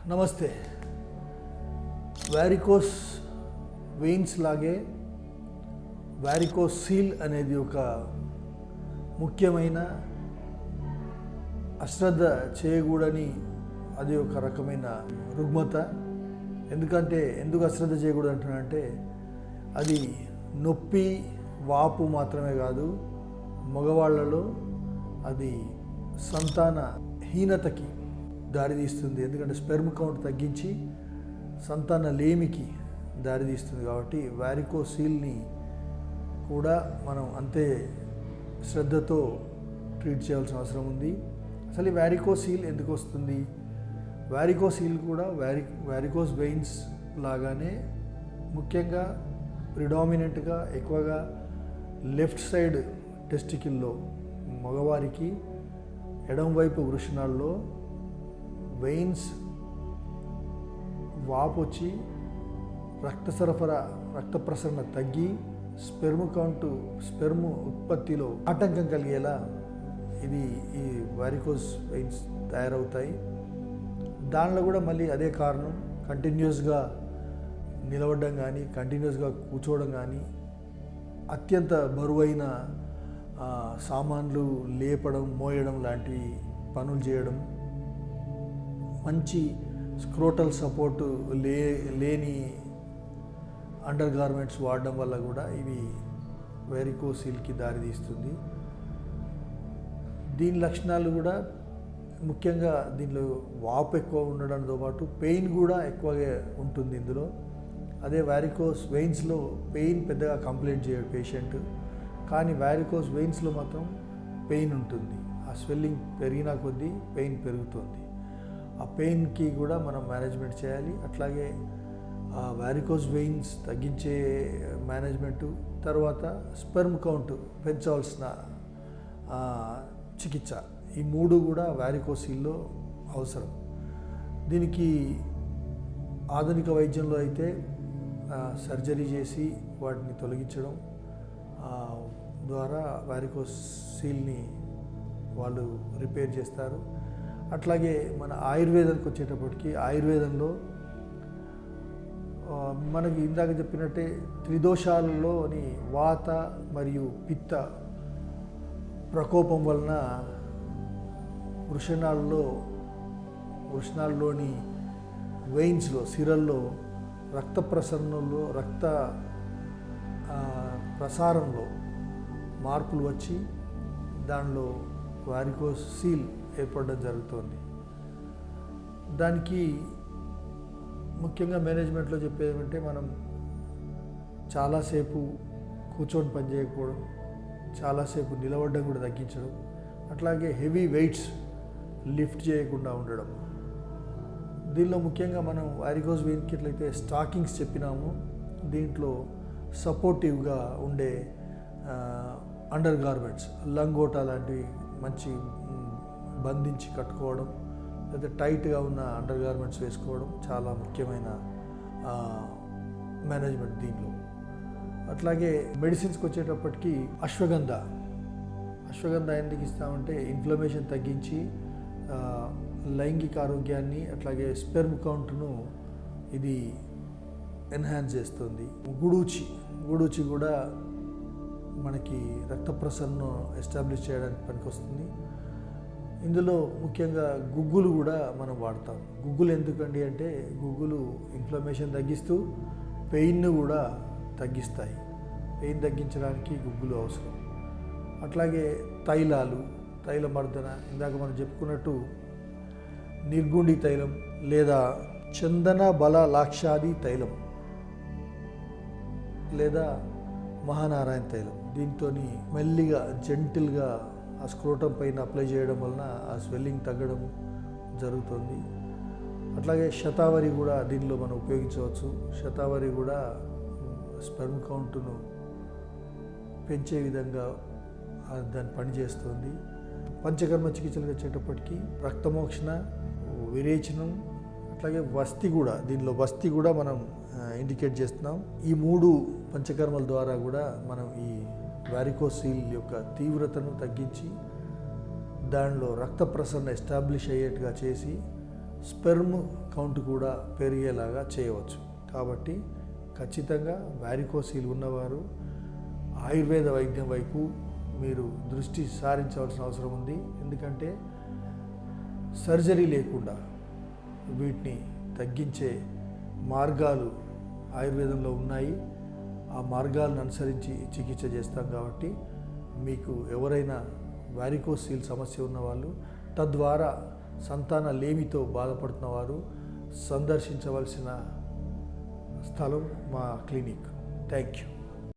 నమస్తే. Varicose veins లాగే varicose seal అనేది ఒక ముఖ్యమైన అశ్రద్ధ చేయకూడని అది ఒక రకమైన రుగ్మత. ఎందుకు అశ్రద్ధ చేయకూడదు అంటున్నానంటే అది నొప్పి వాపు మాత్రమే కాదు, మగవాళ్ళలో అది సంతాన హీనతకి దారితీస్తుంది. ఎందుకంటే స్పెర్మ్ కౌంట్ తగ్గించి సంతాన లేమికి దారితీస్తుంది. కాబట్టి వారికోస్ సీల్ని కూడా మనం అంతే శ్రద్ధతో ట్రీట్ చేయాల్సిన అవసరం ఉంది. అసలు ఈ వారికోస్ సీల్ ఎందుకు వస్తుంది? వారికోస్ సీల్ కూడా వారికోస్ వెయిన్స్ లాగానే ముఖ్యంగా ప్రిడామినెంట్గా ఎక్కువగా లెఫ్ట్ సైడ్ టెస్టికల్లో మగవారికి ఎడమవైపు వృషణాల్లో వెయిన్స్ వాపు వచ్చి రక్త ప్రసరణ తగ్గి స్పెర్మ్ ఉత్పత్తిలో ఆటంకం కలిగేలా ఈ వారికోస్ వెయిన్స్ తయారవుతాయి. దానిలో కూడా మళ్ళీ అదే కారణం, కంటిన్యూస్గా నిలబడడం కానీ కంటిన్యూస్గా కూర్చోవడం కానీ, అత్యంత బరువైన సామాన్లు లేపడం మోయడం లాంటివి పనులు చేయడం, మంచి స్క్రోటల్ సపోర్టు లేని అండర్ గార్మెంట్స్ వాడడం వల్ల కూడా ఇవి వారికోస్ సీల్కి దారితీస్తుంది. దీని లక్షణాలు కూడా ముఖ్యంగా దీనిలో వాపు ఎక్కువ ఉండడంతో పాటు పెయిన్ కూడా ఎక్కువగా ఉంటుంది ఇందులో. అదే వారికోస్ వెయిన్స్లో పెయిన్ పెద్దగా కంప్లైంట్ చేయడు పేషెంట్, కానీ వారికోస్ వెయిన్స్లో మాత్రం పెయిన్ ఉంటుంది. ఆ స్వెల్లింగ్ పెరిగినా కొద్దీ పెయిన్ పెరుగుతుంది. ఆ పెయిన్కి కూడా మనం మేనేజ్మెంట్ చేయాలి. అట్లాగే వారికోస్ వెయిన్స్ తగ్గించే మేనేజ్మెంటు, తర్వాత స్పెర్మ్ కౌంట్ పెంచవలసిన చికిత్స, ఈ మూడు కూడా వారికోస్ సీల్లో అవసరం. దీనికి ఆధునిక వైద్యంలో అయితే సర్జరీ చేసి వాటిని తొలగించడం ద్వారా వారికోస్ సీల్ని వాళ్ళు రిపేర్ చేస్తారు. అట్లాగే మన ఆయుర్వేదానికి వచ్చేటప్పటికి, ఆయుర్వేదంలో మనకి ఇందాక చెప్పినట్టే త్రిదోషాలలోని వాత మరియు పిత్త ప్రకోపం వలన వృషణాల్లోని వెయిన్స్లో సిరల్లో రక్త ప్రసరణలో ప్రసారంలో మార్పులు వచ్చి దానిలో వారికోస్ సీల్ ఏర్పడడం జరుగుతుంది. దానికి ముఖ్యంగా మేనేజ్మెంట్లో చెప్పేది ఏమంటే మనం చాలాసేపు కూర్చొని పని చేయకపోవడం, చాలాసేపు నిలబడడం కూడా తగ్గించడం, అట్లాగే హెవీ వెయిట్స్ లిఫ్ట్ చేయకుండా ఉండడం. దీనిలో ముఖ్యంగా మనం వారికోస్ వెయిన్కి ఎట్లయితే స్టాకింగ్స్ చెప్పినామో, దీంట్లో సపోర్టివ్గా ఉండే అండర్ గార్మెంట్స్, లంగోటా లాంటివి మంచి బంధించి కట్టుకోవడం, లేదా టైట్గా ఉన్న అండర్ గార్మెంట్స్ వేసుకోవడం చాలా ముఖ్యమైన మేనేజ్మెంట్ దీనిలో. అట్లాగే మెడిసిన్స్కి వచ్చేటప్పటికి అశ్వగంధ ఎందుకు ఇస్తామంటే ఇన్ఫ్లమేషన్ తగ్గించి లైంగిక ఆరోగ్యాన్ని, అట్లాగే స్పెర్మ్ కౌంట్ను ఇది ఎన్హాన్స్ చేస్తుంది. గుడూచి కూడా మనకి రక్త ప్రసరణను ఎస్టాబ్లిష్ చేయడానికి పనికొస్తుంది. ఇందులో ముఖ్యంగా గుగ్గులు కూడా మనం వాడతాం. గుగ్గులు ఎందుకండి అంటే గుగ్గులు ఇన్ఫ్లమేషన్ తగ్గిస్తూ పెయిన్ను కూడా తగ్గిస్తాయి. పెయిన్ తగ్గించడానికి గుగ్గులు అవసరం. అట్లాగే తైలమర్దన, ఇందాక మనం చెప్పుకున్నట్టు నిర్గుండి తైలం లేదా చందన బల లాక్షాది తైలం లేదా మహానారాయణ తైలం, దీంతో మెల్లిగా జెంటిల్గా ఆ స్క్రోటం పైన అప్లై చేయడం వలన ఆ స్వెల్లింగ్ తగ్గడం జరుగుతుంది. అట్లాగే శతావరి కూడా దీనిలో మనం ఉపయోగించవచ్చు. శతావరి కూడా స్పెర్మ్ కౌంట్ను పెంచే విధంగా దాన్ని పనిచేస్తుంది. పంచకర్మ చికిత్సలు వచ్చేటప్పటికి రక్తమోక్షణ, విరేచనం, అట్లాగే దీనిలో వస్తి కూడా మనం ఇండికేట్ చేస్తున్నాం. ఈ మూడు పంచకర్మల ద్వారా కూడా మనం ఈ వారికోస్ సీల్ యొక్క తీవ్రతను తగ్గించి దానిలో రక్త ప్రసరణ ఎస్టాబ్లిష్ అయ్యేట్టుగా చేసి స్పెర్మ్ కౌంట్ కూడా పెరిగేలాగా చేయవచ్చు. కాబట్టి ఖచ్చితంగా వారికోసీల్ ఉన్నవారు ఆయుర్వేద వైద్యం వైపు మీరు దృష్టి సారించవలసిన అవసరం ఉంది. ఎందుకంటే సర్జరీ లేకుండా వీటిని తగ్గించే మార్గాలు ఆయుర్వేదంలో ఉన్నాయి. ఆ మార్గాలను అనుసరించి చికిత్స చేస్తాం. కాబట్టి మీకు ఎవరైనా వారికోసీల్ సమస్య ఉన్నవాళ్ళు, తద్వారా సంతాన లేమితో బాధపడుతున్న వారు సందర్శించవలసిన స్థలం మా క్లినిక్. Thank you.